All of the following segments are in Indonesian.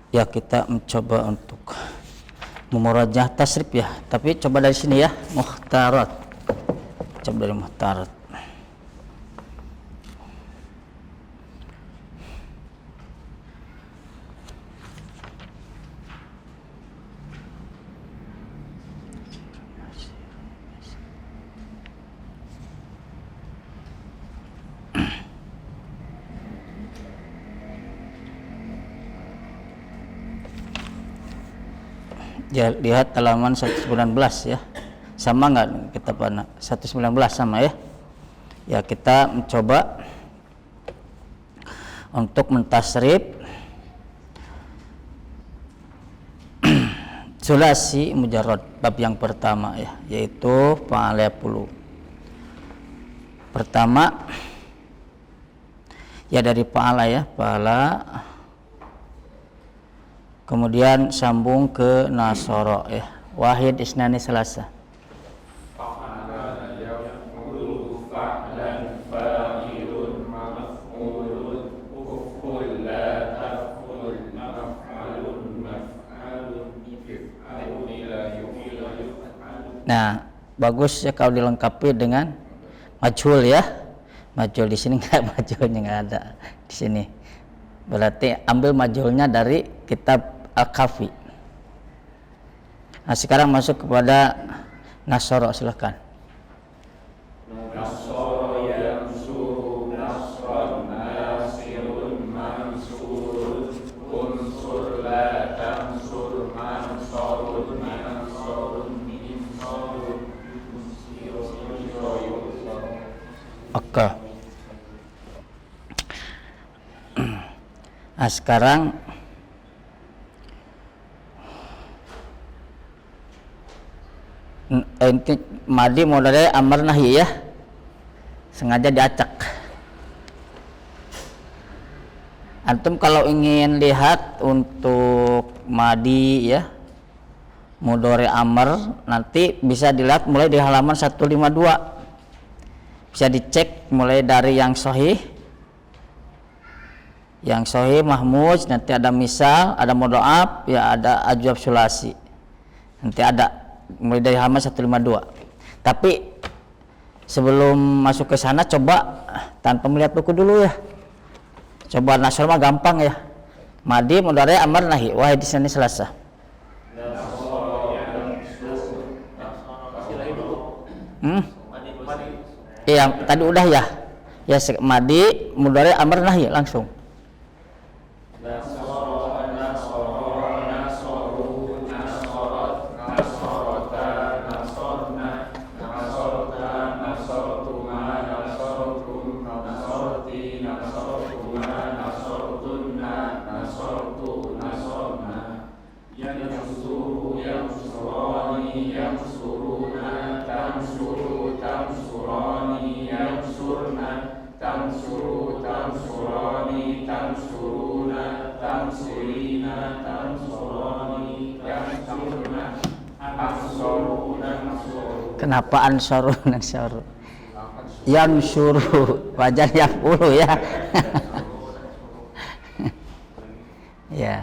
Ya, kita mencoba untuk memurajah tasrif ya, tapi coba dari sini ya, muhtarat. Coba dari muhtarat. Ya, lihat halaman 119 ya. Sama nggak kita pada 119 sama ya? Ya, kita mencoba untuk mentasrif sulasi mujarrad bab yang pertama ya, yaitu fa'ala pulu. Pertama ya dari fa'ala ya, fa'ala. Kemudian sambung ke nasoro ya, wahid isnani salasa. Nah, bagus ya kalau dilengkapi dengan majhul ya. Majhul di sini enggak, majhulnya enggak ada di sini. Berarti ambil majhulnya dari kitab Al-Kafi. Nah, sekarang masuk kepada nasoro, silakan. Nasoro yang suruh nasron nasirun mansurun unsur la tamsur mansurun mansurun insurun. Oke. Nah, sekarang inti madi modalnya amar nahi ya, sengaja diacak. Antum kalau ingin lihat untuk madi ya, mudhari amr, nanti bisa dilihat mulai di halaman 152. Bisa dicek mulai dari yang sahih mahmuz, nanti ada misal, ada mudha'af ya, ada ajwab sulasi, nanti ada mulai dari halaman 152. Tapi sebelum masuk ke sana coba tanpa melihat buku dulu ya. Coba nasr mah gampang ya. Madi mudhari amar nahi wahid di sini selasa. Iya, tadi udah ya. Ya, madi mudhari amar nahi langsung. Kenapa ansorun ansoru? Yang suruh wajan yang puluh ya. Ya.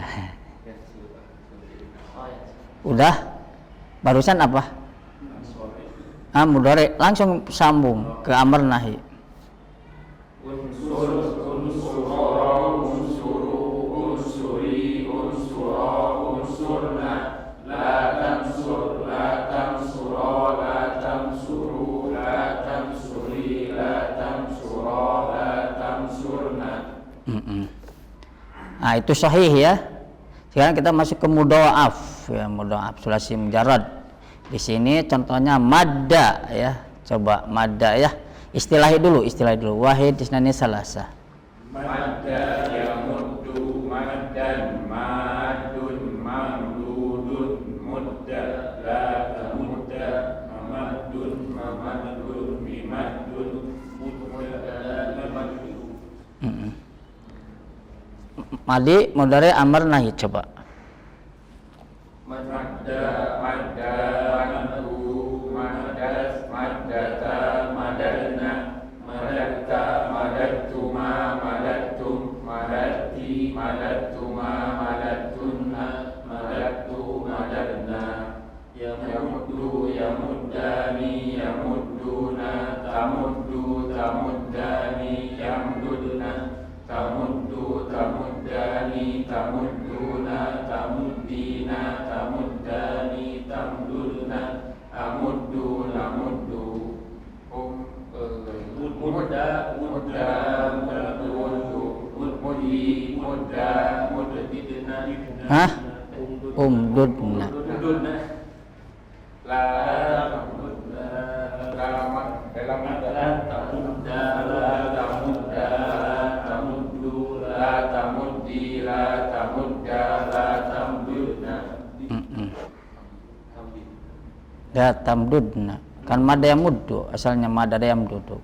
Udah? Barusan apa? Mudhari langsung sambung ke amr nahi. Nah, itu sahih ya. Sekarang kita masuk ke mudha'af ya, mudha'af sulasi mujarrad. Di sini contohnya madda ya. Coba madda ya. Istilahi dulu. Wahid isnani salasa. Madda yamuddu maddan madun mamdudun mudda la tamudda mamadun mamadun mimadun mudda la mamadun. Madi mudhari amar nahi coba. Madda madda madu maddas maddata madadna madatta madattuma madattum madadtu ma madadtunna madadtu madadna yamuddu yamuddani yamudduna tamuddu tamuddani yamdudna tamuddu tamuddani tamudduna tamuddina tamuddani tamdudna amuddu namuddu mudda mudda muddi mudda muddidna Hah? Umdudna. La tamudda dalam la tamudda la tamudda tamuddu la tamuddi la tamudda la tamdudna Ya tamdudna. Kan mada yamuddu, asalnya mada yamdudu.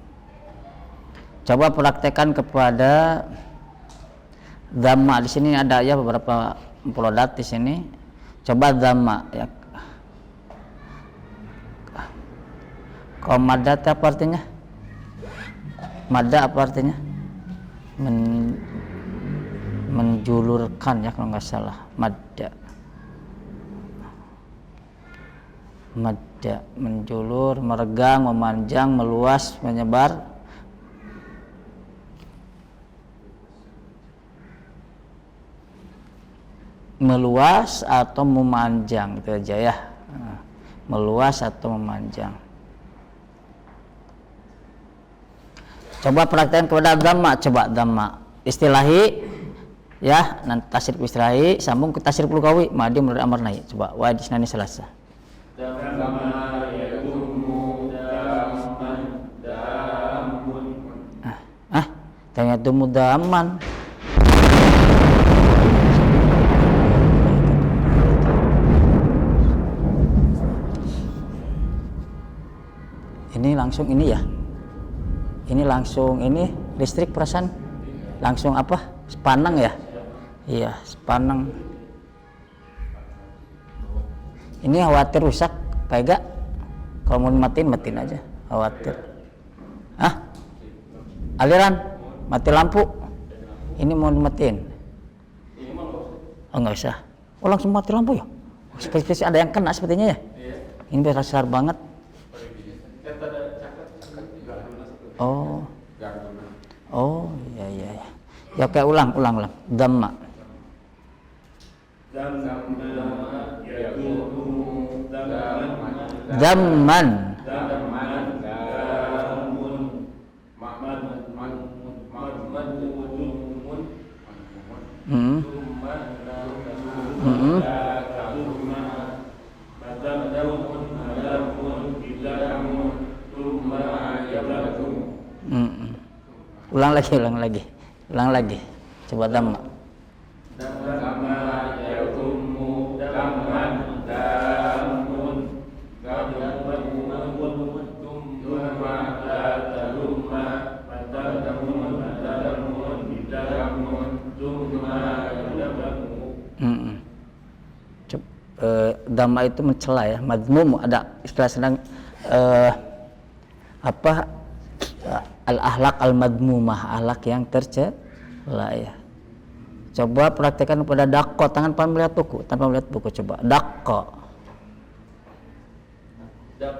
Coba praktekkan kepada dhamma. Di sini ada ya beberapa emplodat di sini. Coba dhamma ya. Kalau mada apa artinya? Mada apa artinya? Menjulurkan ya kalau nggak salah. Mada. Madda, menjulur, meregang, memanjang, meluas, menyebar. Meluas atau memanjang, itu aja ya. Meluas atau memanjang. Coba praktekkan kepada dhamma, coba dhamma. Istilahi ya, nanti tasrif istilahi sambung ke tasrif lugawi, madi menurut amar nahi. Coba wajis nani selasa. Dhamma yadumu dhamman dhamun Tanya tumu daman. Ini langsung ini ya. Ini langsung ini listrik perasaan. Langsung apa? Sepanang ya? Iya, sepanang. Ini khawatir rusak, kayak kalau mau matiin aja, khawatir. Aliran, mati lampu. Ini mau dimatiin. Oh nggak usah. Oh langsung mati lampu ya? Seperti ada yang kena sepertinya ya? Ini besar banget. Oh, iya. Ya oke, ulang. Dhamma. Dhamman. Ulang lagi. Coba dhamma. Dhamma itu mencela ya, madmum, ada istilah sedang al-ahlak al-madmumah, ahlak yang tercela ya. Coba praktekkan pada dakko, tanpa melihat buku, coba dakko. Ya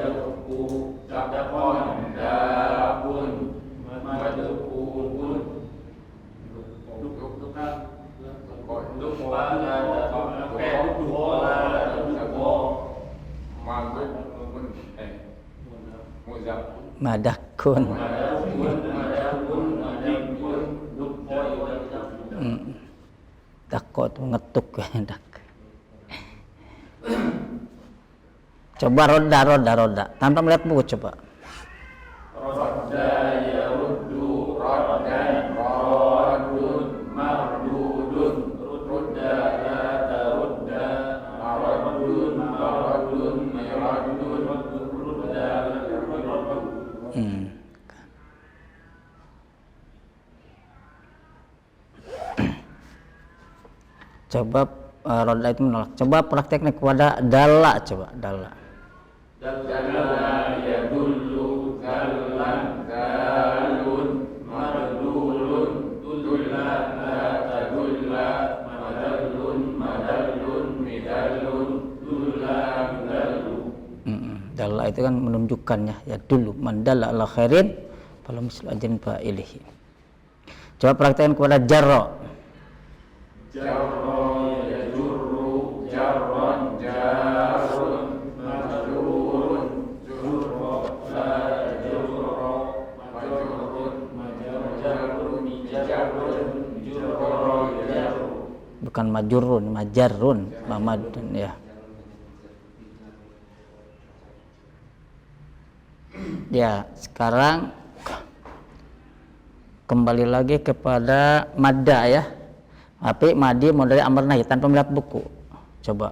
dakku dakon dabun madukun Madakun. Dakko itu ngetuk ya. Coba roda tanpa melihat buku, coba. Rodda yaruddu roddan rodun mardudun rudda la tarudda maradun maradun miradun rudda Coba roda itu menolak. Coba prakteknya kepada dala, coba dala. Dalla yadullu dallan dalun mardulun dulla itu kan menunjukkannya ya dulu mandalla ala khairin falahu mislu ajrin fa'ilihi. Coba praktekkan kepada jarra. Jarra yajurru jarran jarrun majrurun jurra la jurra majrurun majarrun jarrun jurra jarru. Bukan majurun, majarrun, mamadun ya. Ya, sekarang kembali lagi kepada madda ya. Tapi madi mau dari amar nahi tanpa melihat buku. Coba.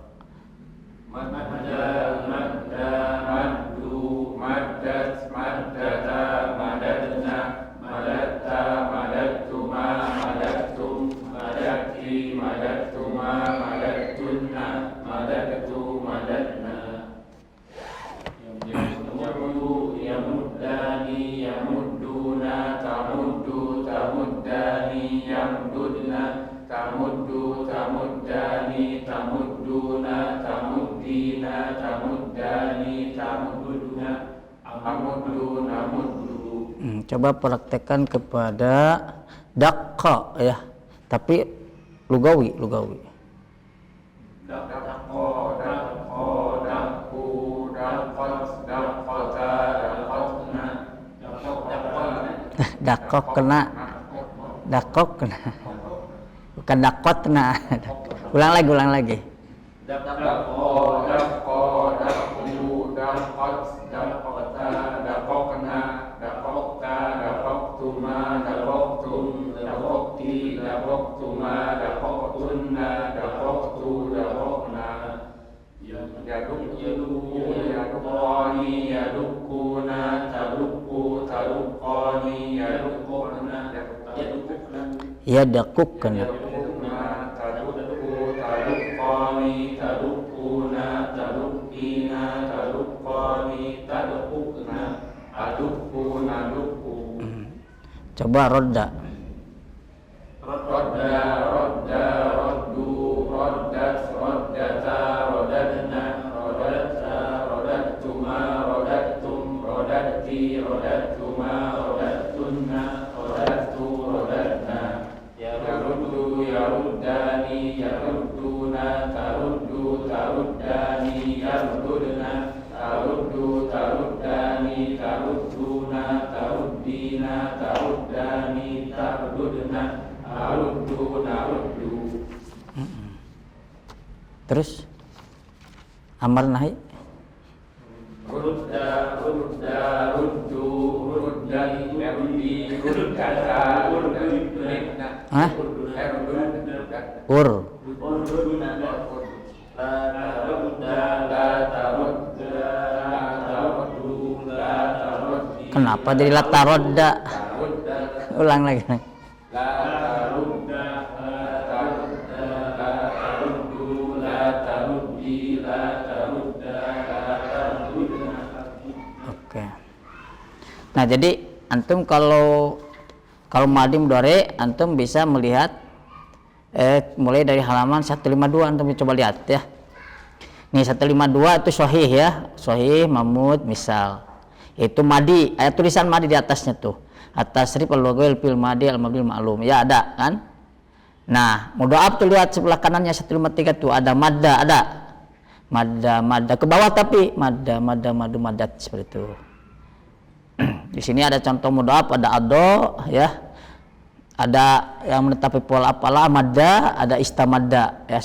Madda madda maddu maddat maddata madadna madatta madattuma madattum madatti madattuma madattunna madattu madatna. Yamuddu yamuddani yamudduna tamuddu tamuddani yamdudna tamuddu tamuddani tamudduna tamuddina tamuddani tamudduna amuddu namuddu. Coba praktekkan kepada daqqa ya. Tapi lugawi. Daqqo daqqo daqqu daqqat daqqata daqqatna dakok kena bukan dakotna. ulang lagi daqqo daqqo daqqu daqqat daqqata daqqna daqqta daqqtuma daqqtum daqqti daqqtuma daqqtunna daqqtu daqqna. Yaduqqani yaduqquna taduqqu taduqqani yaduqquna yadaqukna taduqqu taduqqani taduqquna taduqqina taduqqani taduqqna aduqqu naduqqu. Coba rodda. Rodda rodda roddu roddat roddata roddadna roddatta roddattuma roddattum roddatti roddattuma roddattunna roddattu roddatna. Yaruddu yaruddani yarudduna taruddu taruddani yarudduna taruddu taruddani tarudduna taruddina taruddani tarudduna aruddu naruddu. Terus amar nahi. Rudda rudda ruddu ruddan ruddi ruddata ruddina. Hah? Ur Ur. la tarudda la tarudda la taruddu la taruddi. Kenapa jadi la tarodda? Tarudda Ulang lagi. la tarudda la tarudda la taruddu la taruddi la tarudda la tarudduna. Oke. Nah, jadi antum kalau madi mudhari antum bisa melihat mulai dari halaman 152 antum coba lihat ya. Nih 152 itu sahih ya, sahih mamud misal. Itu madi, ada tulisan madi di atasnya tuh. Atas rif al-lughawi fil madi al-mabni ma'lum. Ya ada kan? Nah, mudha'af tuh lihat sebelah kanannya 153 tuh ada madda, ada. Madda ke bawah tapi madda madat seperti itu. Di sini ada contoh mudha'af, ada ado ya. Ada yang menetapi pola apalah madda, ada istamadda ya.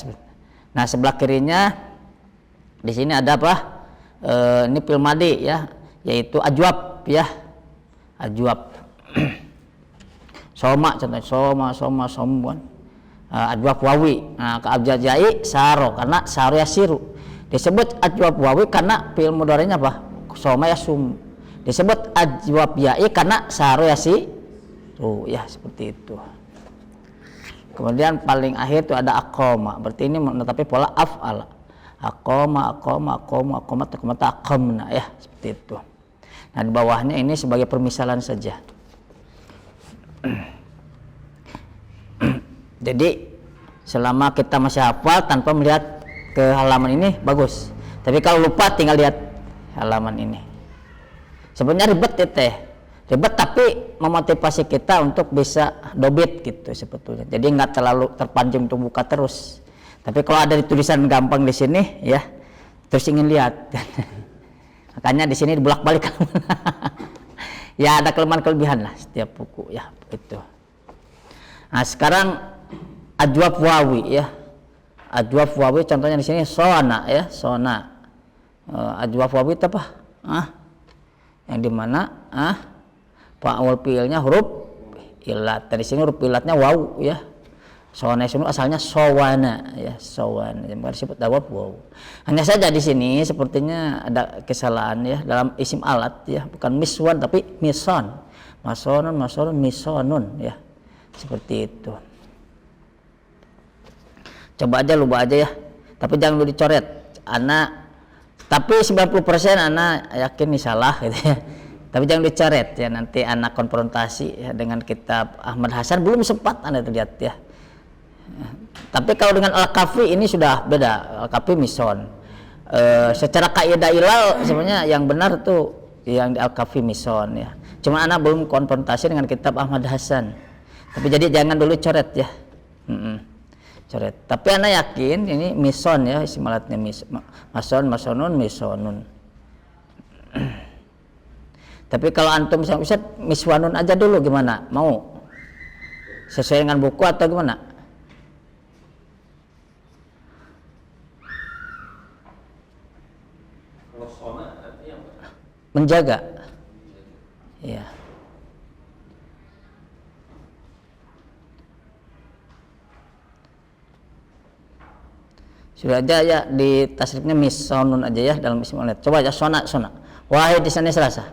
Nah, sebelah kirinya di sini ada apa? Ini fil madi ya, yaitu ajwab ya. Ajwab. Soma contohnya somuan. Ajwab wawi. Nah, ke abjad jai saro karena saro yasiru. Disebut ajwab wawi karena fi'il mudhari'nya apa? Soma yasum. Disebut ajwab yai karena saro yasi. Tuh ya seperti itu. Kemudian paling akhir itu ada aqoma. Berarti ini menetapi pola af'ala. Aqoma aqamna ya seperti itu. Nah, di bawahnya ini sebagai permisalan saja. Jadi selama kita masih hafal tanpa melihat ke halaman ini bagus. Tapi kalau lupa tinggal lihat halaman ini. Sebenarnya ribet ya teh, ribet tapi memotivasi kita untuk bisa dobit gitu sebetulnya. Jadi nggak terlalu terpancing untuk buka terus. Tapi kalau ada tulisan gampang di sini ya, terus ingin lihat, makanya di sini dibolak-balik. Ya ada kelemahan-kelebihan lah setiap buku ya itu. Nah sekarang ajwab wawi ya, ajwab wawi contohnya di sini sona ya, sona. Ajwab wawi itu apa? Yang dimana fa'ul fi'ilnya huruf ilat. Dari sini huruf ilatnya waw ya. Sona itu asalnya sawana ya, sawana. Yang disebut ajwab waw. Hanya saja di sini sepertinya ada kesalahan ya dalam isim alat ya, bukan miswan tapi mison. Masonun, masonun, misonun ya. Seperti itu. Coba aja lupa aja ya. Tapi jangan dulu dicoret. Tapi 90% anak yakin ini salah gitu ya. Tapi jangan dicoret ya, nanti anak konfrontasi ya dengan kitab Ahmad Hasan belum sempat Anda lihat ya. Tapi kalau dengan Al-Kafi ini sudah beda. Al-Kafi mison. Secara kaidah ilal sebenarnya yang benar tuh yang di Al-Kafi mison ya. Cuma anak belum konfrontasi dengan kitab Ahmad Hasan. Tapi jadi jangan dulu coret ya. Coret. Tapi anak yakin ini mison ya, isim alatnya mason, masonun, misonun. Tapi kalau antum misalnya Ustaz miswanun aja dulu gimana? Mau? Sesuai dengan buku atau gimana? Kalau sona artinya apa? Menjaga. Ya. Sudah aja ya di tasrifnya misonun aja ya dalam isim alat. Coba aja sona. Wahid di sana Selasa.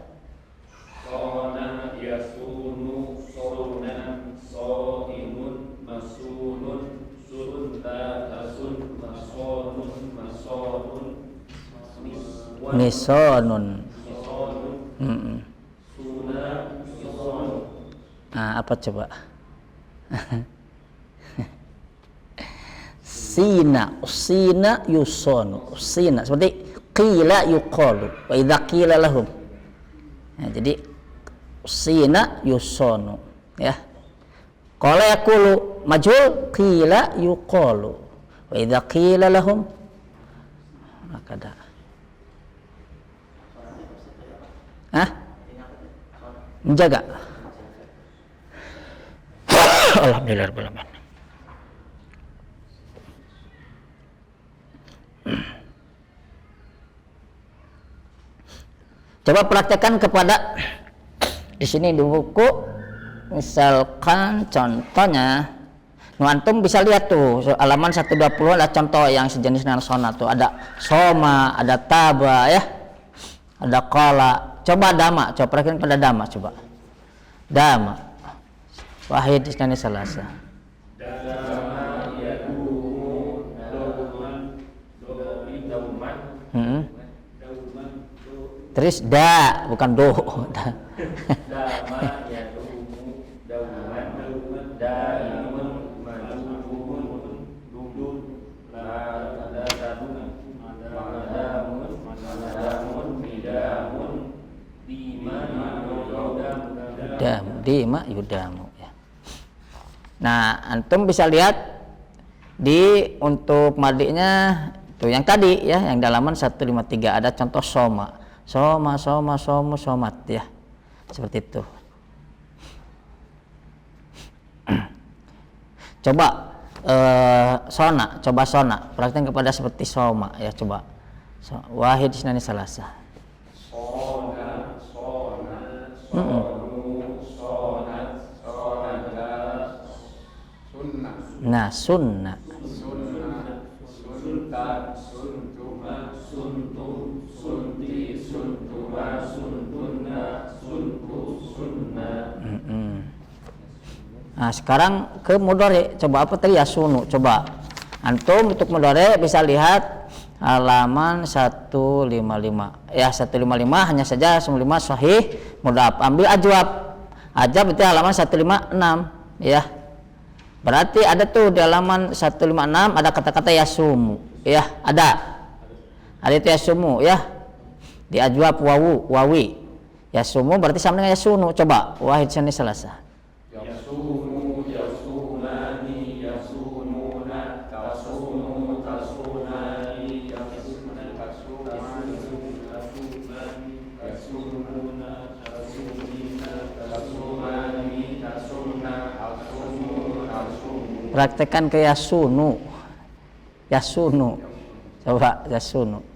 Sona yasunu sonan soimun masunun sunta tasun masonun masonun Misonun. Suna misonun. Nah, apa coba? Sina yusonu, sina seperti qila yuqalu wa idza qila lahum. Nah, jadi sina yusonu ya. Qala yaqulu majhul qila yuqalu wa idza qila lahum makada. Menjaga. Alhamdulillah rabbil alamin. Coba praktekkan kepada di sini di buku, misalkan contohnya, antum bisa lihat tuh halaman 120 ada contoh yang sejenis dengan sona tuh, ada soma, ada taba ya, ada qala. Coba dama, coba praktekkan pada dama, coba dama. Wahid isnani salasa. Dama yadumu dauman. Terus da, bukan do. Dama yadumu dauman daimun majumun dudun madamun bidamun Dima yudamu ya. Nah, antum bisa lihat di untuk madinya itu yang tadi ya, yang dalaman 153 ada contoh soma, somat ya, seperti itu. Coba coba sona praktek kepada seperti soma ya, coba wahid isnani salasa. Nah, sunnah. Sunta, suntuma, suntum, sunti, suntuma, suntunna, suntu, sunna. Nah, sekarang ke mudhari. Coba apa tadi ya sunu. Coba antum untuk mudhari bisa lihat halaman 155. Ya, 155 hanya saja 155 sahih mudhaf. Ambil ajwab. Ajwab itu halaman 156 ya. Berarti ada tuh di halaman 156 ada kata-kata yasumu ya, ada itu yasumu ya. Di ajwab wawi. Yasumu berarti sama dengan yasunu. Coba wahid sani salasa. Yasunu, yasunani, yasununa, tasunu, tasunani, yasununa, tasunani, yasununa, tasunina, tasunani, tasuna, asunu, asunu. Praktekkan ke yasunu. Coba yasunu.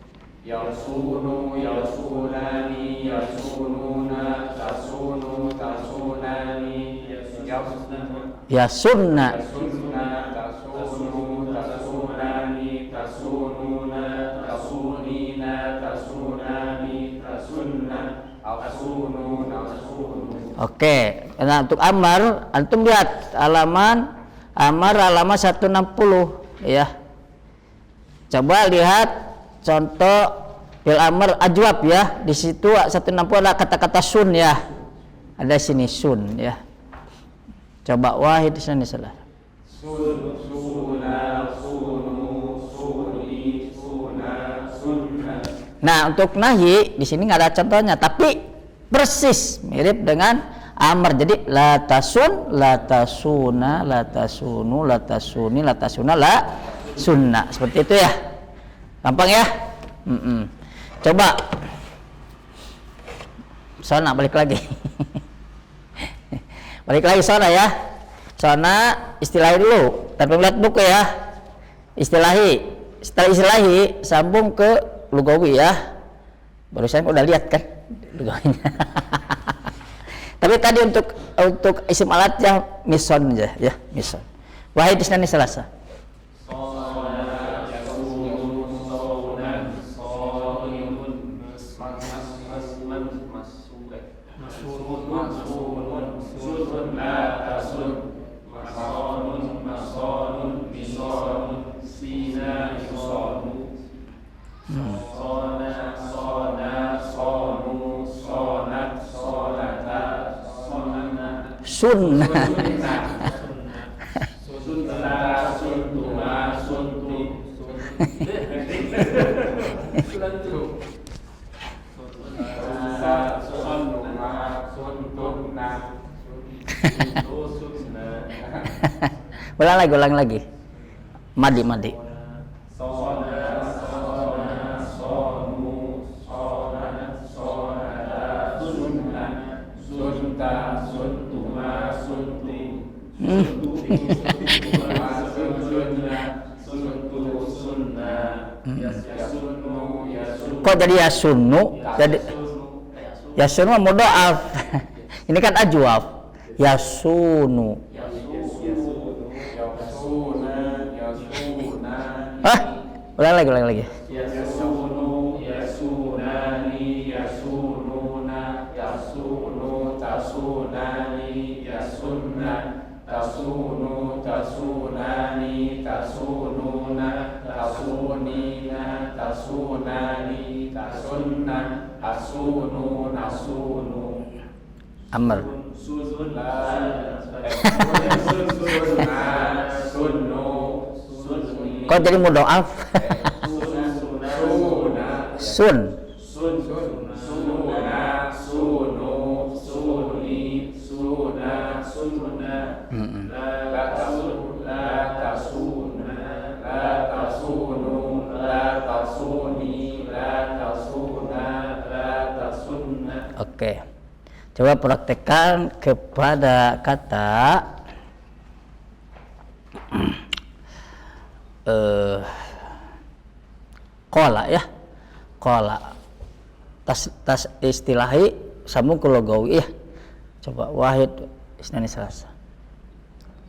Yasunu, yasunani, yasununa, tasunu, tasunani, yasunna, Yasunna. tasunu, tasunani, tasununa, tasunina, tasunani, tasunna, asunu, asunu. Oke. Nah, untuk amar, antum lihat halaman 160 ya. Coba lihat contoh fil amr ajwab ya. Di situ 160 ada kata-kata sun ya. Ada sini sun ya. Coba wahid di sini salah. Sun, suna, sunu, suni, suna, sunna. Nah, untuk nahi di sini nggak ada contohnya, tapi persis mirip dengan amr. Jadi la tasun, la tasuna, la tasunu, la tasuni, la tasuna, la sunna. Seperti itu ya. Gampang ya? Coba Sona balik lagi. Balik lagi Sona ya. Sona istilahi dulu, tapi lihat buku ya. Istilahi. Setelah istilahi sambung ke lugawi ya. Barusan udah lihat kan lugawinya. Tapi tadi untuk isim alatnya mison aja ya, mison. Wahid di sini selasa. Sunnah. Ulang lagi. Madi. Kok jadi yasunu? Jadi yasunu mudha'af. Ini kan ajwab. Yasunu. Ulang lagi. Yasunu, yasunani, yasununa, yasunu, tasunani, yasunna, tasunu, tasunani, tasununa, tasunina, tasunani, tasunna, asunu, asunu. Amr. Kok jadi mudha'af? Sun. Oke. Coba praktekkan kepada kata qala ya. Qala. Tas istilahi sambung ke lugawi ya. Coba wahid isnani salasa.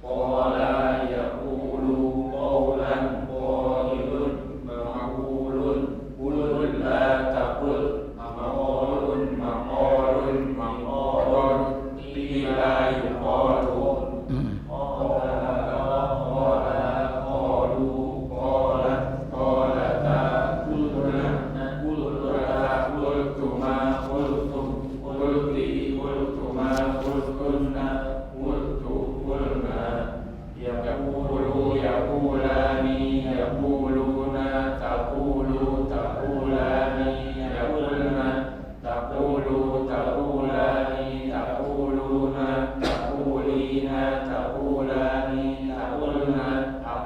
Qala yaqulu qawlan qailun maqulun qul la taqul maqulun maqulun maqulun ila yuqalu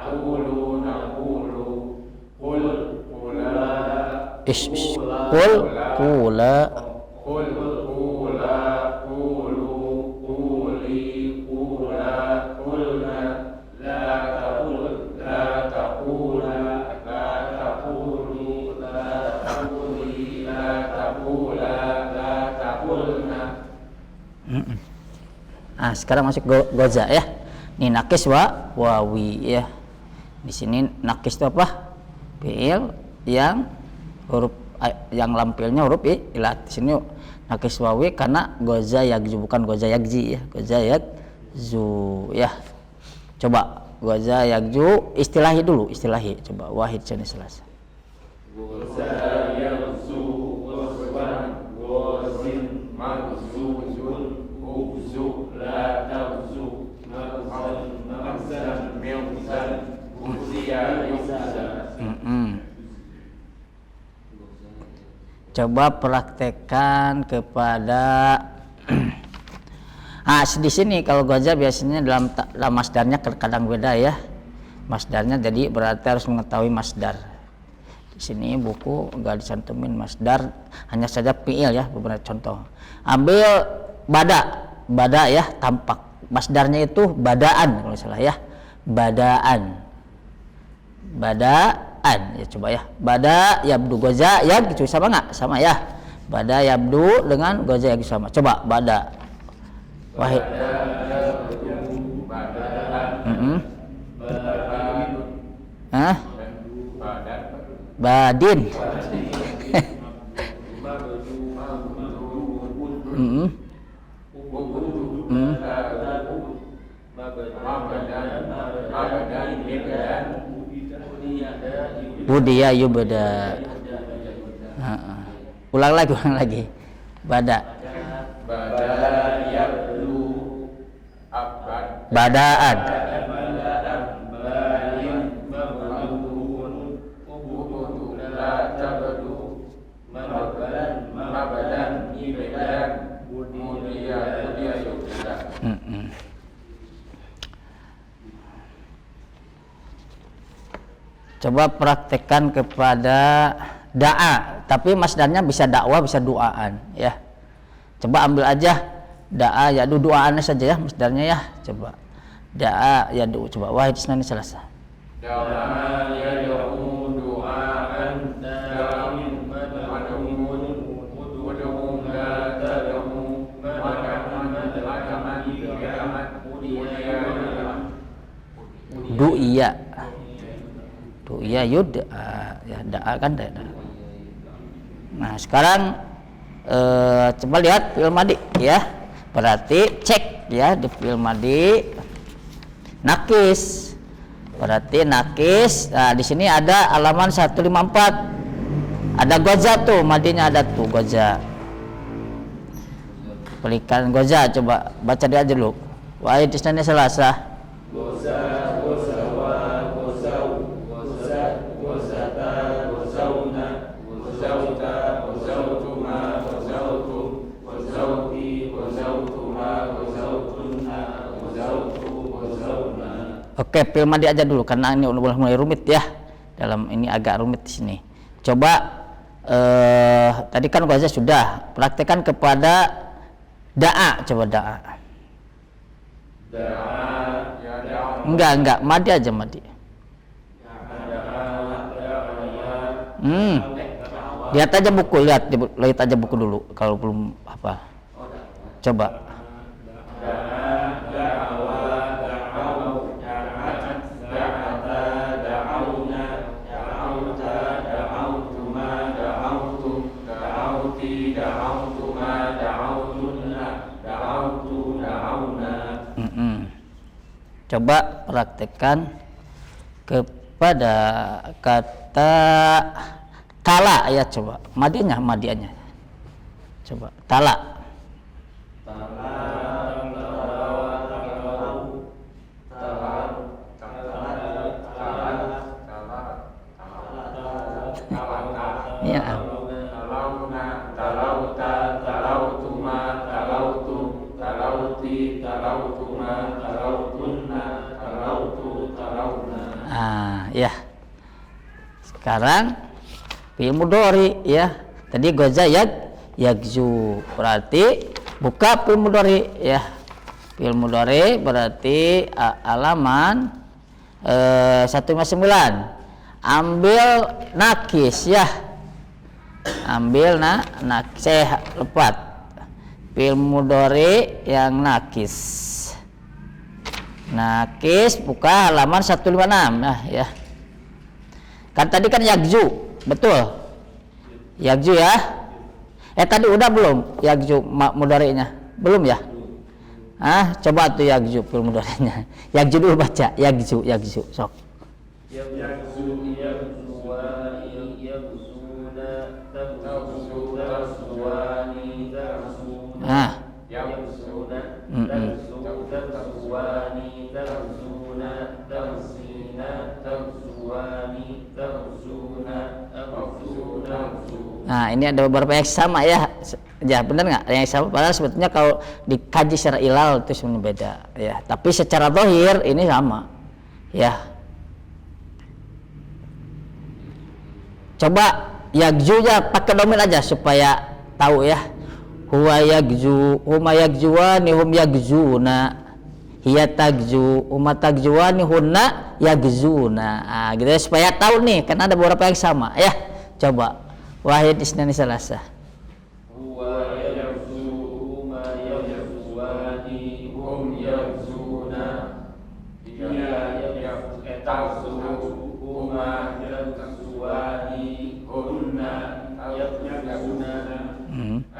naqulu naqulu qul qula Qul qula qul qula qulu quli qula qulna la taqul la taqula la taqulu la taquli la taqula la taqulna. Sekarang masuk goza ya. Ini nakis wawi ya. Di sini nakis itu apa? Fi'il yang huruf yang lampilnya huruf ilat. Di sini nakis wawi karena goza yagzu, bukan goza yagzi ya. Goza yagzu ya. Coba goza yagzu istilahi dulu, istilahi. Coba wahid sini selasa. Goza yagzu gozwan gozin magzuzun ubzu la tagzu magzan mewzan uziya yuzan. Coba praktekkan kepada di sini kalau goza biasanya dalam masdarnya kadang beda ya. Masdarnya jadi berarti harus mengetahui masdar. Di sini buku enggak dicantumin masdar, hanya saja fi'il ya, beberapa contoh. Ambil bada ya, tampak. Masdarnya itu badaan kalau salah ya. Badaan ya, coba ya. Bada yabdu goza ya gitu, sama nggak? Sama ya. Bada yabdu dengan goza ya sama. Coba bada wahid. Badin. Budiya yubda. Ulang lagi. Bada yabdu abad badaan. Coba praktekkan kepada da'a, tapi masdarnya bisa dakwah, bisa duaan ya. Coba ambil aja da'a ya duaan saja ya masdarnya ya. Coba da'a ya coba wahid isnani salasa. Da'a yad'u du'aan da'imin mad'uun ud'u la tad'u du'iya yud ya da'a kan da'a. Nah sekarang coba lihat fi'il madi ya, berarti cek ya di fi'il madi nakis, berarti nakis. Nah di sini ada halaman 154 ada goza tuh, madinya ada tuh goza, pelikan goza. Coba baca dia aja dulu. Wahid isnani salasa. goza gozawa gozau gozat gozata gozauna gozauta gozautuma gozautum gozauti gozautuma gozautunna gozautu gozauna. Oke, fi'il madi aja dulu karena ini udah mulai rumit ya. Dalam ini agak rumit di sini. Coba tadi kan goza sudah, praktekkan kepada da'a. Coba da'a. Enggak, madi aja madi. Lihat aja buku, lihat aja buku dulu kalau belum apa. Coba. Coba praktekkan kepada kata tala ya, coba madianya coba tala. Ya. Ya. Sekarang fi'il mudhari ya. Tadi goza yagzu. Berarti buka fi'il mudhari ya. Fi'il mudhari berarti halaman 159. Ambil nakis ya. Ambil nakis lepat. Fi'il mudhari yang nakis. Nakis buka halaman 156 ya. Kan tadi kan yagzu, betul? Yagzu ya. Tadi udah belum yagzu mudhari'nya? Belum ya? Coba tuh yagzu fi'il mudhari'nya. Yagzu dulu baca, yagzu sok. Yagzu yagzuwani yagzuna tagzu tagzuwani tagzuna yagzuna tagzuwani tagzuna tagzina tagzuwani tagzuna tagzuna. Nah, ini ada beberapa yang sama ya. Ya, benar nggak? Yang sama. Padahal sebetulnya kalau dikaji secara ilal itu sebenarnya beda ya. Tapi secara zahir ini sama. Ya. Coba yagzu ya pakai domir aja supaya tahu ya. Huwa yagzu, huma yagzuwani hum yagzuna. Hiya tagzu, huma tagzuwani hunna yagzuna. Gitu ya, supaya tahu nih, karena ada beberapa yang sama ya. Coba wahid isnani salasa. Huwa yagzu, huma yagzuwani hum yagzuna. Hiya tagzu, huma yagzuwani hunna yagzuna.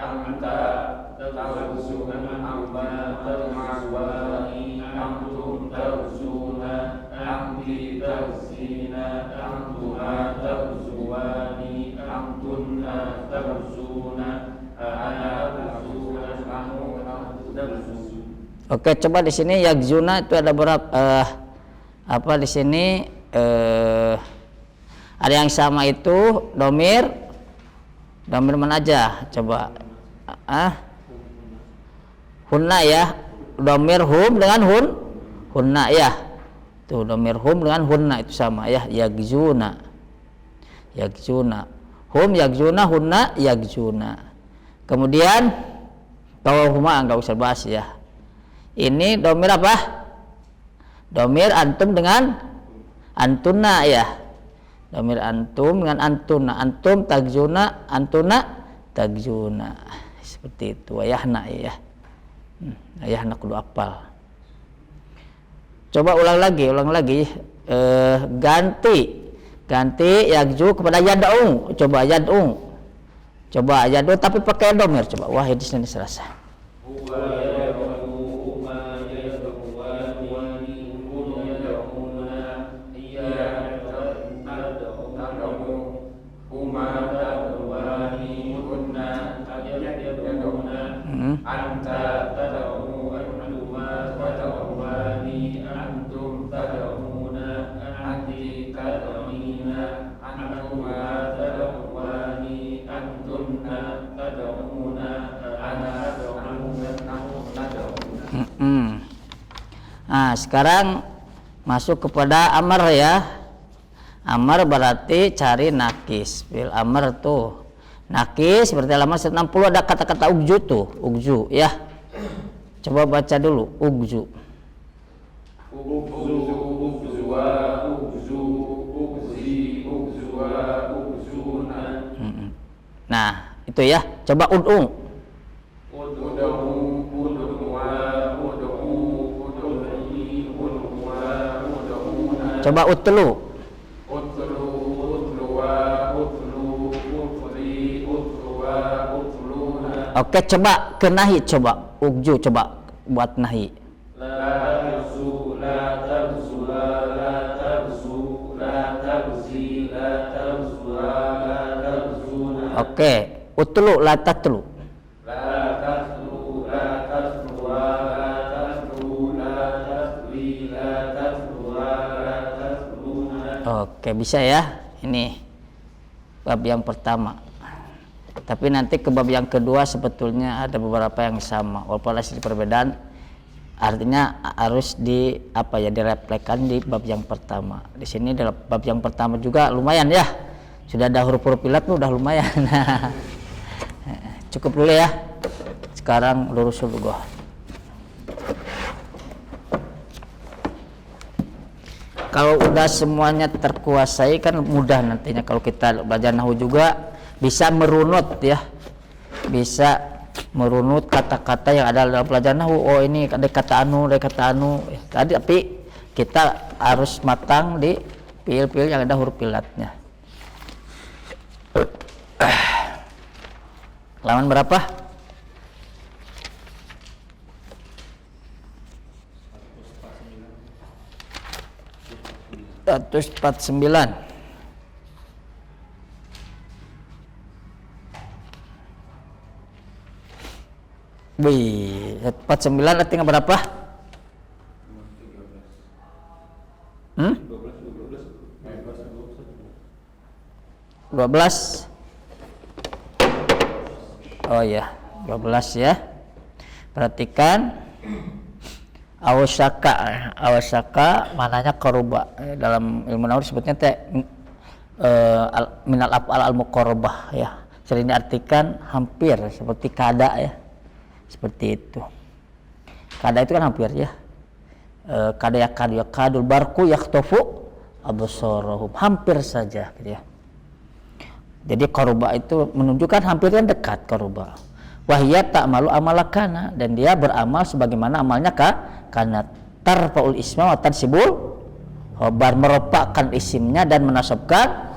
Anta tagzuna amma tagzuwani antum tagzuna anti tagzina antuma tagzuwani antunna tagzuna ana tagzuna kamu tagzu. Oke, coba di sini yagzuna itu ada berapa di sini ada yang sama itu domir mana aja coba hunna ya, domir hum dengan hunna ya, tuh domir hum dengan hunna itu sama ya, yagzuna hum yagzuna hunna yagzuna. Kemudian kalau huma nggak usah bahas ya. Ini domir apa? Domir antum dengan antuna ya. Domir antum dengan antuna, antum tagzuna, antuna tagzuna. Seperti itu. Ayahna ya. Ayahna kudu apal. Coba ulang lagi. Ganti yagzu kepada yad'u. Coba yad'u tapi pakai domir. Coba wahid isnani salasa. Anta tad'u antuma tad'uwani antum tad'una anti tad'ina antuma tad'uwani antunna tad'una ana tad'una. Sekarang masuk kepada amar ya. Amar berarti cari nakis. Bil amar tuh nakis seperti halaman 160 ada kata-kata ugzu tuh, ugzu ya. Coba baca dulu ugzu. Ugzuwa, ugzu, ugzi, ugzuwa, ugzuna. Nah, itu ya. Coba ud'u. Coba utlu. Oke, coba ke nahi, coba ugju, coba buat nahi. La tabzu, la tabzu, la tabzu, la tabzi, la tabzu, la tabzuna. Oke, utlu, la tatlu. La tatlu, la tatlu, la tatlu, la tatli, la tatlu, la tatluna. Oke, bisa ya. Ini bab yang pertama. Tapi nanti ke bab yang kedua sebetulnya ada beberapa yang sama. Walaupun ada sedikit perbedaan, artinya harus direfleksikan di bab yang pertama. Di sini dalam bab yang pertama juga lumayan ya, sudah ada huruf-huruf ilat tuh udah lumayan. Cukup dulu ya, sekarang lurus dulu. Kalau udah semuanya terkuasai kan mudah nantinya kalau kita belajar nahwu juga bisa merunut ya, bisa merunut kata-kata yang ada dalam pelajaran nahwu. Oh ini ada kata anu, tadi, tapi kita harus matang di fiil-fiil yang ada huruf ilatnya. Halaman berapa? 149. Wih, 49 artinya berapa? 12. Oh ya, 12 ya. Perhatikan awasaka mananya qaruba. Dalam ilmu nahwu disebutnya minal af'al al muqarrabah ya. Sering diartikan hampir seperti kada ya. Seperti itu. Kada itu kan hampir ya. Kada yakadul barku yakhtafu absarahum, hampir saja gitu ya. Jadi qaruba itu menunjukkan hampir dan dekat qaruba. Wahiyya ta'malu amalakana, dan dia beramal sebagaimana amalnya karena tarfaul isma wa tansibul khabar, meropakkan isimnya dan menasabkan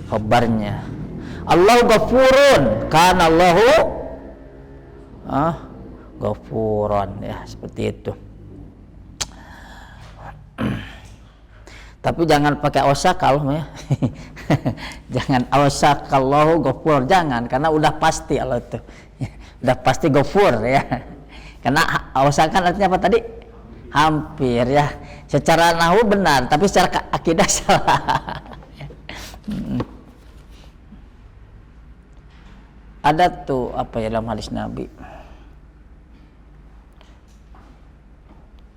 khabarnya. Allahu ghafurun kana Allahu ghafuron ya, seperti itu. Tapi jangan pakai osaka ya. Jangan osakallahu ghafur, jangan, karena udah pasti Allah itu. Udah pasti ghafur ya. Karena osaka artinya apa tadi? Hampir ya. Secara nahwu benar, tapi secara akidah salah. Ada tuh apa ya dalam hadis Nabi?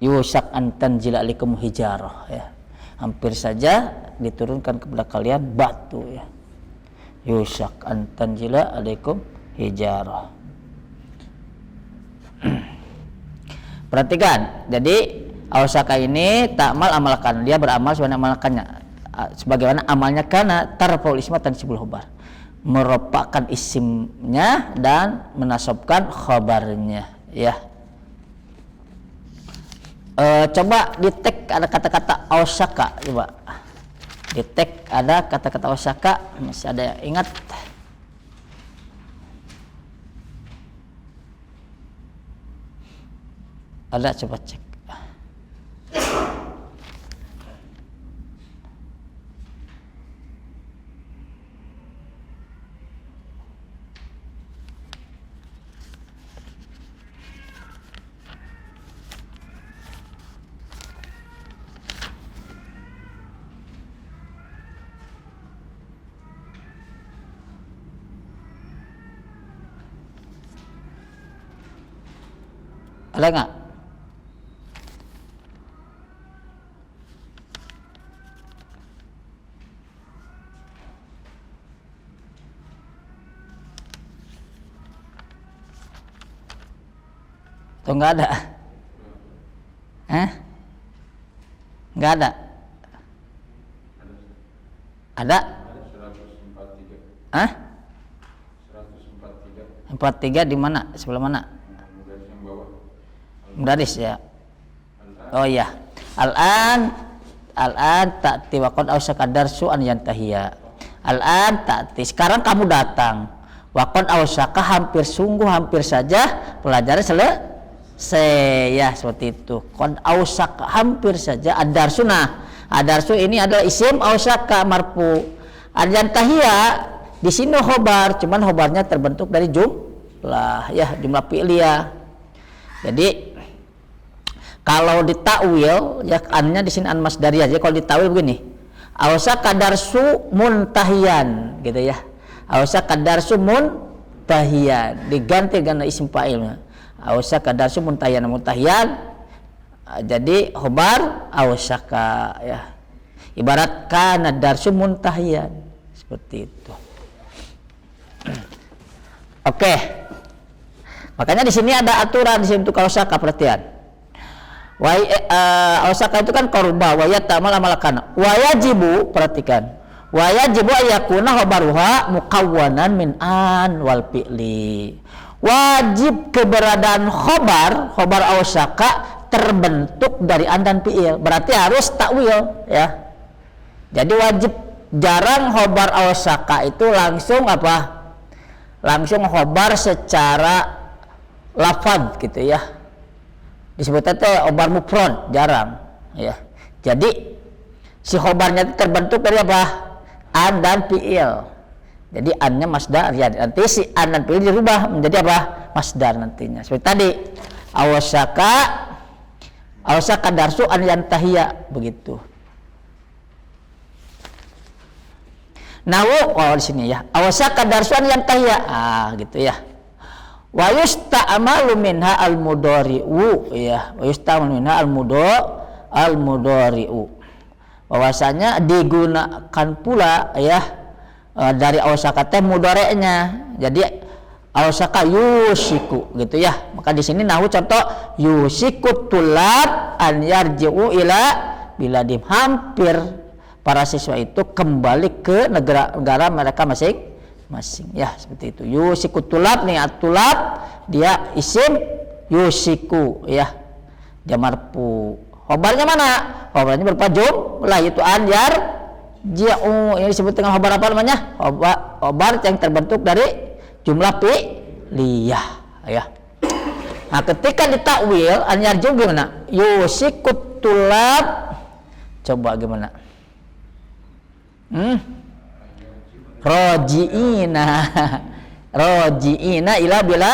Yusak an tanzila alaikum hijarah ya. Hampir saja diturunkan kepada kalian batu ya. Yusak an tanzila alaikum hijarah. Perhatikan, jadi awsaka ini ta'mal amalkan, dia beramal sebagaimana amalnya karena tarfaul isma tansibul khabar, meropakkan isimnya dan menasabkan khabarnya ya. Coba di tag ada kata-kata awsaka, coba di tag ada kata-kata awsaka, masih ada yang ingat? Ada, coba cek. Ada nggak? Atau nggak ada? Nggak ada? Ada? 143. 143 di mana? Sebelah mana? Mudaris ya. Oh iya. Al-an ta'ti wa qad awsaka darsu an yantahiya. Al-an ta'ti, sekarang kamu datang. Wa qad awsaka, hampir sungguh hampir saja pelajaran selesai ya, seperti itu. Qad awsaka, hampir saja. Ad-darsu, nah ad-darsu ini adalah isim awsaka marfu. An yantahiya di sini khobar, cuman khobarnya terbentuk dari jumlah ya, jumlah fi'liyah. Jadi kalau ditakwil ya, annya di sini an masdariyah. Jadi kalau ditakwil begini, awsaka darsu muntahiyan gitu ya. Awsaka darsu muntahiyan diganti dengan isim fa'ilnya. Awsaka darsu muntahiyan Jadi khobar awsaka ya. Ibarat kana darsu muntahiyan seperti itu. Oke. Makanya di sini ada aturan di sini untuk awsaka, perhatian. Awsaka itu kan korba wa yatamal amalakana. Wa yajibu, perhatikan. Wa yajibu ayakuna khobaruha mukawwanan min an wal fi'li. Wajib keberadaan khobar awsaka terbentuk dari an dan fi'il. Berarti harus takwil ya. Jadi wajib, jarang khobar awsaka itu langsung apa? Langsung khobar secara lafaz gitu ya. Disebutnya teh khobar mufrad, jarang ya. Jadi si khobarnya itu terbentuk dari apa? An dan fi'il. Jadi an-nya masdar ya. Nanti si an dan fi'il dirubah menjadi apa? Masdar nantinya. Seperti tadi awsaka darsu an yantahiya, begitu. Nahu, di sini ya. Awsaka darsu an yantahiya. Gitu ya. Wa yusta'malu minha al-mudhari'u ya. Wa yusta'malu minha al-mudhari'u. Bahwasanya digunakan pula ya dari awsaka teh mudhari'nya. Jadi awsaka yusiku gitu ya. Maka di sini nahu contoh yusiku tulab an yarji'u ila biladim. Hampir para siswa itu kembali ke negara mereka masing-masing ya, seperti itu. Yusiku tulab nih, atulab dia isim yusiku ya, dia marfu. Khobarnya mana? Khobarnya berupa jumlah, yaitu an yarji'u. Ini disebut dengan khobar apa namanya? Khobar yang terbentuk dari jumlah fi'liyah ya. Nah, ketika ditakwil an yarji'u gimana? Yusiku tulab, coba gimana? Roji'ina ila bila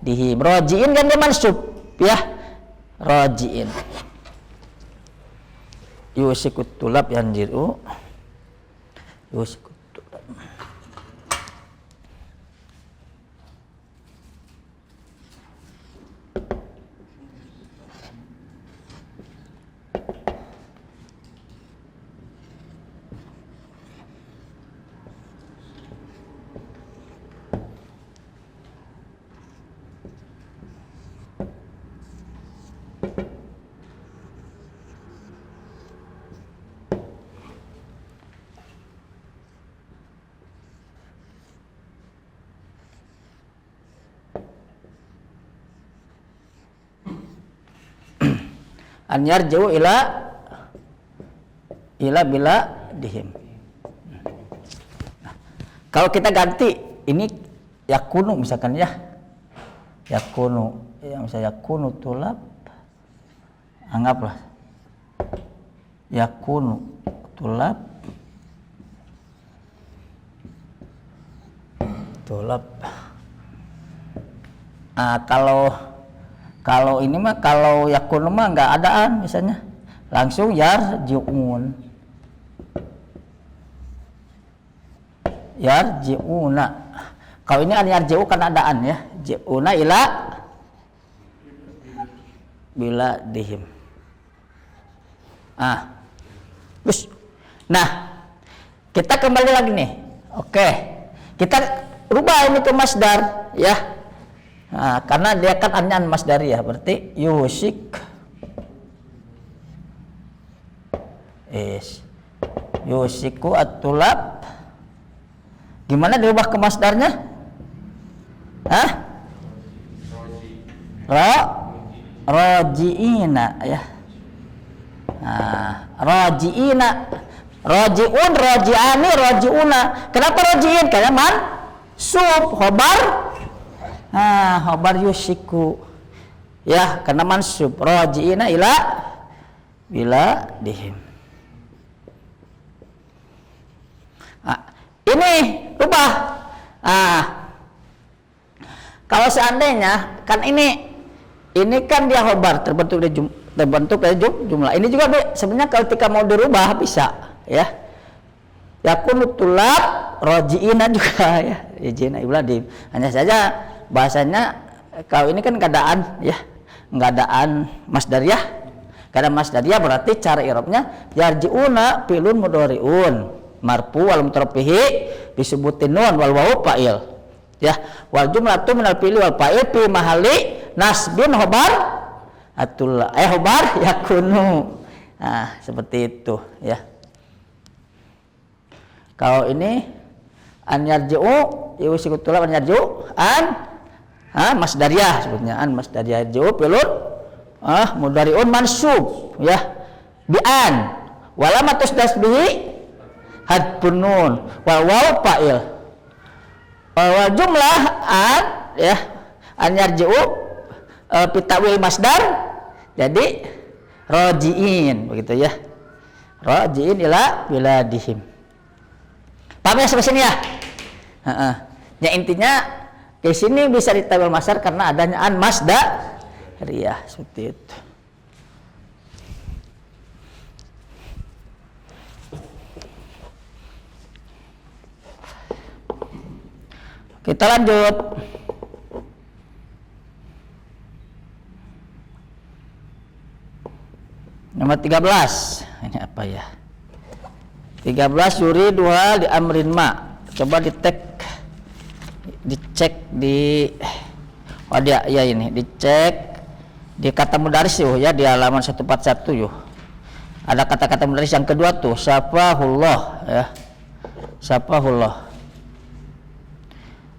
dihim. Roji'in kan dia mansub ya, roji'in. Yusikut tulab yanjiru, yusikut tulab. An yarji'u ila bila dihim. Nah, kalau kita ganti ini yakunu misalkan ya, yakunu ya, misalnya yakunu tulab, anggaplah yakunu tulab kalau ini mah, kalau yakunu mah nggak adaan, misalnya langsung yarji'una. Kalau ini an yarji'u kan adaan ya, ji'una ila bila dihim. Terus, nah kita kembali lagi nih. Oke, kita rubah ini ke masdar ya. Nah, karena dia kan an masdari ya, berarti yusiku at-tulab. Gimana dirubah ke masdarnya? Roji'ina ya. Roji'ina, roji'un, roji'ani, roji'una. Kenapa roji'in? Karena mansub, khobar. Khobar yusiku ya, karena mansub. Roji'ina ila bila dihim. Ini rubah. Kalau seandainya kan ini kan dia khobar terbentuk dari jumlah. Ini juga sebenarnya ketika mau dirubah bisa ya. Yakunu tulab roji'ina juga ya. Roji'ina ila dihim. Hanya saja bahasanya kalau ini kan keadaan ya, keadaan masdariyah, Karena masdariyah berarti cara i'rabnya yarji'una fi'lun mudhari'un marfu wal mutrafihi disubutin nun wal wawu fa'il. Ya, wal jumlatu minal fi'li wal fa'il fi mahalli nasbin khobar atul khobar yakunu. Nah, seperti itu ya. Kalau ini an yarji'u yusikutullah an yarji'u masdariyah sebutnya an masdariyah yarji'u fi'lun mudhari'un mansub ya bi an walamatus dasbihi hadfun nun wal wawu fa'il wa jumlah an ya an yarji'u pitawil masdar jadi raji'in begitu ya, raji'in ila biladihim. Paham ya sampai sini ya? Ya intinya di sini bisa ditawil masdar karena adanya an masdariyah seperti itu. Kita lanjut. Nomor 13. Ini apa ya? 13 yuri dua di amrin ma. Coba dicek di dia ya ini dicek di kata mudaris yuk ya di halaman 141 yuk. Ada kata-kata mudaris yang kedua tuh syafahullah ya. Syafahullah.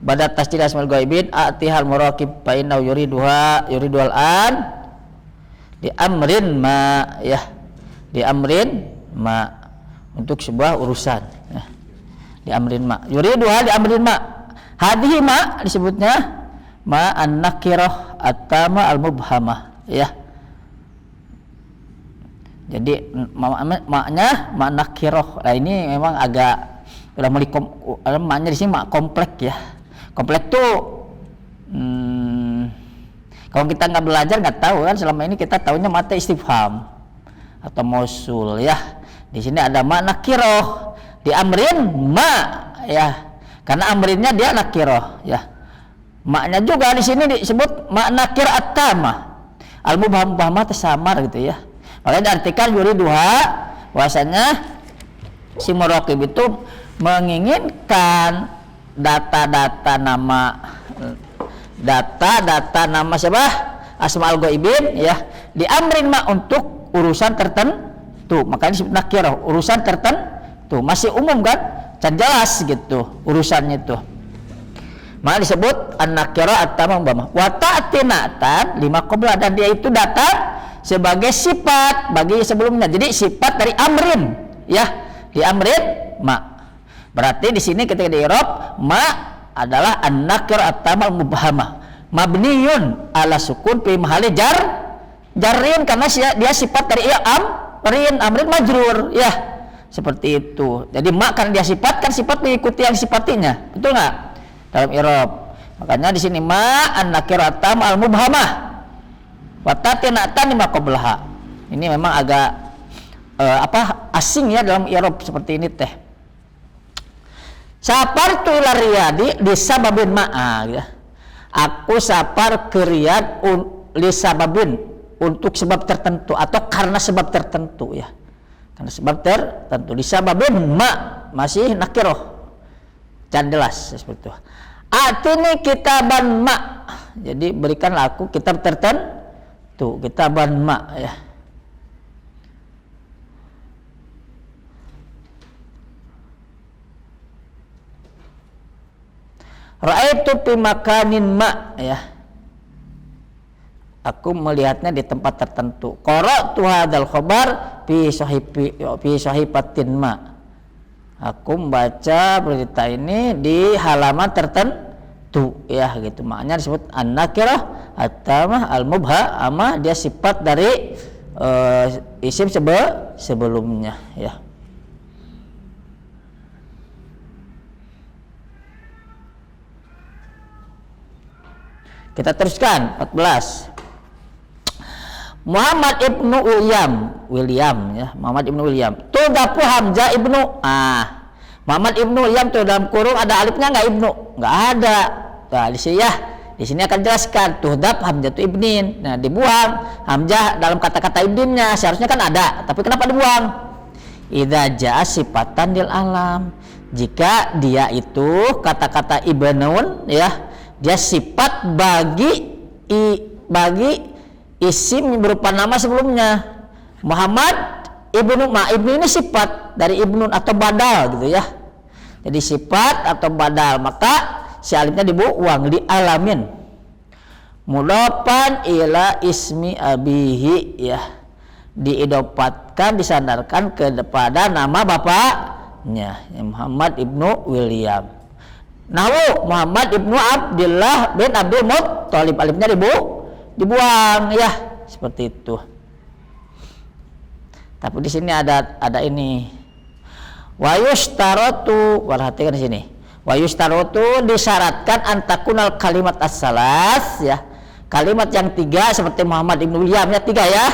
Badat tasdid asmal ghaibin atihal muraqib fa innahu yuriduhal an di amrin ma ya, di amrin ma untuk sebuah urusan ya. Di amrin ma yuriduha di amrin ma hadhihi ma disebutnya ma an-nakirah atama al-mubhamah ya. Jadi maknya ma nakirah. Nah, ini memang agak udah maknya di sini mak kompleks ya. Kompleks tuh kalau kita nggak belajar nggak tahu kan, selama ini kita tahunya mata istifham atau mausul ya. Di sini ada ma nakirah di amrin ma ya, karena amrinnya dia nakirah ya. Maknya juga di sini disebut ma nakir at-tamah al-mubhamah tersamar gitu ya. Makanya diartikan yuriduha bahwasanya si muraqib itu menginginkan data-data nama siapa? Asmaul ghaibin ya, di amrin ma untuk urusan tertentu. Makanya disebut nakirah, urusan tertentu. Masih umum kan? Can jelas gitu urusannya itu. Maka disebut an-nakirah at-tamam bama. Wa ta'tinatan lima qabla, dan dia itu datang sebagai sifat bagi sebelumnya. Jadi sifat dari amrin ya, di amrin ma. Berarti di sini ketika di i'rab ma adalah an-nakirah at-tamam mubhamah mabniyun ala sukun fi mahalli jarrin, karena dia sifat dari amrin majrur ya, seperti itu. Jadi ma kan dia sifat, kan sifat mengikuti yang sifatinya, betul nggak dalam i'rab. Makanya di sini ma an-nakirah at-tamam al-mubhamah wa tatinatan lima qablaha. Ini memang agak asing ya dalam i'rab seperti ini teh. Sapartu ila riyadi li sababin ma'a ya. Aku safar ke Riyadh li sababin untuk sebab tertentu atau karena sebab tertentu ya. Karena sebab tertentu. Li sababin ma masih nakirah. Jangan jelas seperti itu. Atini kitaban ma. Jadi berikanlah aku kitab tertentu, kitaban ma ya. Ra'aitu fi makanin ma ya. Aku melihatnya di tempat tertentu. Qara'tu hadzal khabar fi sahifatin ma. Aku membaca berita ini di halaman tertentu ya gitu. Maknanya disebut an-nakirah at-tamah al-mubhamah, dia sifat dari isim sebelumnya ya. Kita teruskan 14. Muhammad ibnu William ya, Muhammad ibnu William. Tudaku Hamzah ibnu Muhammad ibnu William tuh dalam kurung ada alifnya nggak ibnu? Nggak ada. Nah, di sini ya Di sini akan jelaskan tuhdab hamzatu ibnin. Nah, dibuang hamzah dalam kata-kata ibninnya. Seharusnya kan ada, tapi kenapa dibuang? Idza jaa sifatan lil alam. Jika dia itu kata-kata ibnun ya, dia sifat bagi isim berupa nama sebelumnya. Muhammad ibnu ibnu ini sifat dari ibnun atau badal gitu ya. Jadi sifat atau badal, maka si alifnya dibuang, di alamin. Mudhafan ila ismi abihi ya, diidopatkan, disandarkan kepada nama bapaknya, ya, Muhammad ibnu William. Nahu Muhammad ibnu Abdullah bin Abdul Muttalib, alifnya dibuang ya, seperti itu. Tapi di sini ada ini. Wa yushtaratu, perhatikan di sini. Wa yushtaratu, disyaratkan antakunal kalimat as-salas ya. Kalimat yang 3 seperti Muhammad ibnu William ya, 3 ya.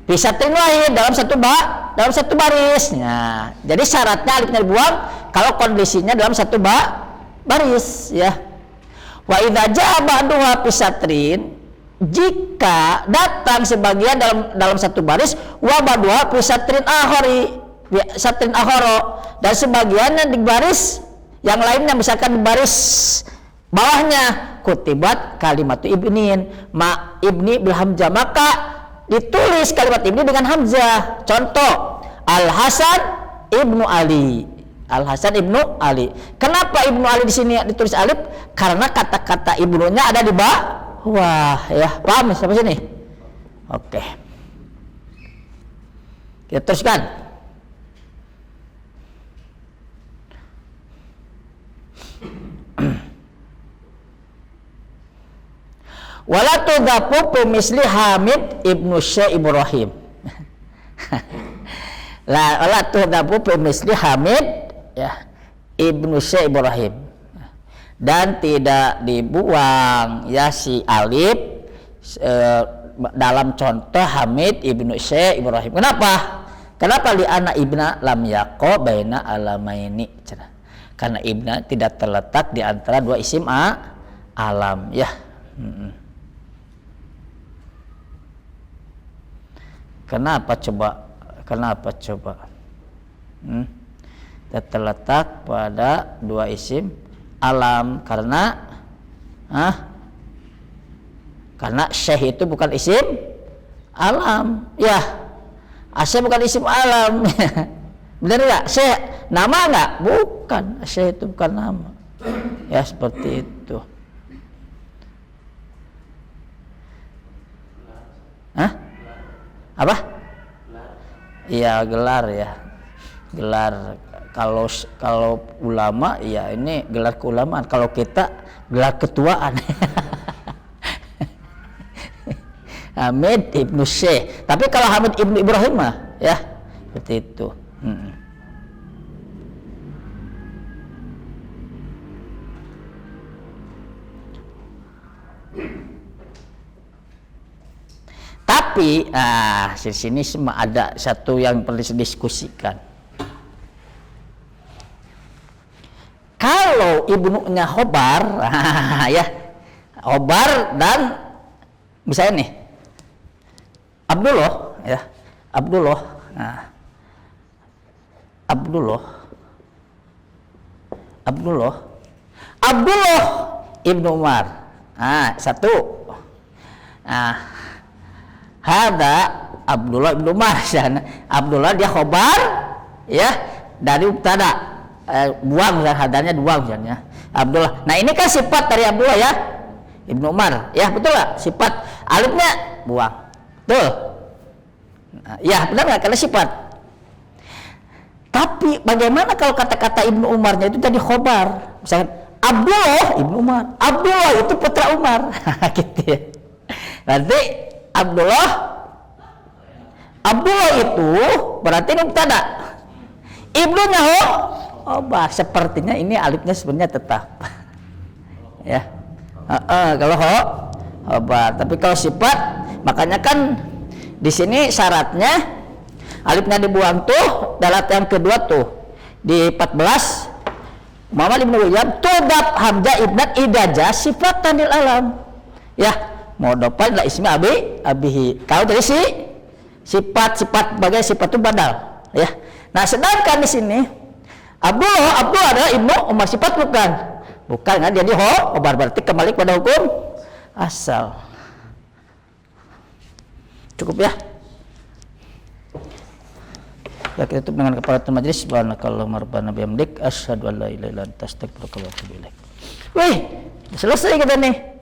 Bisa wahid dalam satu baris. Nah, jadi syaratnya alifnya dibuang kalau kondisinya dalam satu baris ya. Wa idza jaa ba'duha pisatrin, jika datang sebagian dalam satu baris, wa ba'duha pisatrin akhari, satrin akhara, dan sebagian yang di baris yang lainnya, misalkan di baris bawahnya kutibat kalimatu ibnin ma ibni bil hamzah, maka ditulis kalimat ibni dengan hamzah. Contoh Al Hasan ibnu Ali. Al Hasan ibnu Ali. Kenapa ibnu Ali di sini ditulis alif? Karena kata-kata ibnunya ada di bawah ya. Paham sampai sini? Oke. Kita teruskan. Wala tudhafu fi misli Hamid ibnu Syekh Ibrahim. Wala tudhafu fi misli Hamid ya ibnu Syekh Ibrahim, dan tidak dibuang ya si alif dalam contoh Hamid ibnu Syekh Ibrahim. Kenapa li anna ibna lam yaqa baina alamaini, karena ibna tidak terletak di antara dua isim alam ya. Kenapa coba? Terletak pada dua isim alam karena syekh itu bukan isim alam ya. Syekh bukan isim alam. Benar enggak? Syekh nama enggak? Bukan. Syekh itu bukan nama. Ya seperti itu. Apa? Iya gelar ya. Gelar kalau ulama ya ini gelar keulamaan. Kalau kita gelar ketuaan. Hamid ibnu Syekh. Tapi kalau Hamid ibnu Ibrahim mah ya seperti itu. Tapi di sini ada satu yang perlu didiskusikan. Kalau ibnunya khobar, ya khobar dan misalnya nih Abdullah, ya Abdullah, Abdullah ibnu Umar, satu. Hada Abdullah ibnu Umar. Abdullah dia khobar ya dari mubtada, buang hadanya buang misalnya Abdullah. Nah ini kan sifat dari Abdullah ya ibnu Umar ya, betul lah, sifat alifnya buang, betul ya, benar nggak? Karena sifat. Tapi bagaimana kalau kata-kata ibnu Umarnya itu jadi khobar, misalnya Abdullah ibnu Umar, Abdullah itu putra Umar. Gitu ya. Berarti Abdullah itu berarti mubtada, ibnunya khobar. Sepertinya ini alifnya sebenarnya tetap ya. Kalau khobar, tapi kalau sifat, makanya kan di sini syaratnya alifnya dibuang tuh dalam yang kedua tuh di 14 Muhammad ibn Uyayyab tudab Hamzah ibn idaja sifatan lil alam. Ya, mudhofan la ismi abihi. Tahu dari sifat bagai sifat itu badal, ya. Nah, sedangkan di sini Abu adalah ibnu Umar, sifat bukan kan, jadi khobar, berarti kembali kepada hukum asal. Cukup ya. Ya, kita tutup dengan keparatul majlis. Subhanakallahumma rabbana bihamdik asyhadu an la ilaha illa anta astaghfiruka wa atubu ilaik. Wih, selesai kita nih.